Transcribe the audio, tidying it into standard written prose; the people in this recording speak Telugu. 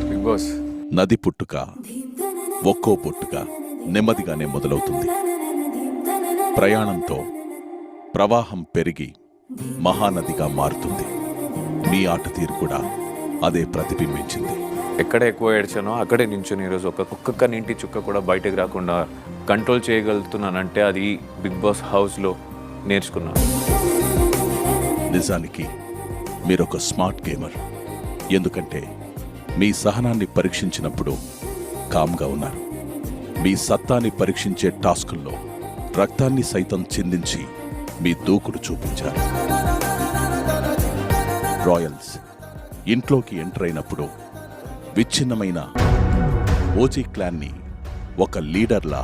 బిగ్ బాస్ నది పుట్టుక ఒక్కో పుట్టుక నెమ్మదిగానే మొదలవుతుంది. ప్రయాణంతో ప్రవాహం పెరిగి మహానదిగా మారుతుంది. మీ ఆట తీరు కూడా అదే ప్రతిబింబించింది. ఎక్కడ ఎక్కువ ఏడ్చానో అక్కడే నించుని ఈరోజు ఒక్కొక్క నీటి చుక్క కూడా బయటకు రాకుండా కంట్రోల్ చేయగలుగుతున్నానంటే అది బిగ్ బాస్ హౌస్లో నేర్చుకున్నాను. నిజానికి మీరొక స్మార్ట్ గేమర్. ఎందుకంటే మీ సహనాన్ని పరీక్షించినప్పుడు కామ్గా ఉన్నారు. మీ సత్తాని పరీక్షించే టాస్కుల్లో రక్తాన్ని సైతం చిందించి మీ దూకుడు చూపించారు. రాయల్స్ ఇంట్లోకి ఎంటర్ అయినప్పుడు విచ్ఛిన్నమైన ఓజీ క్లాన్ని ఒక లీడర్లా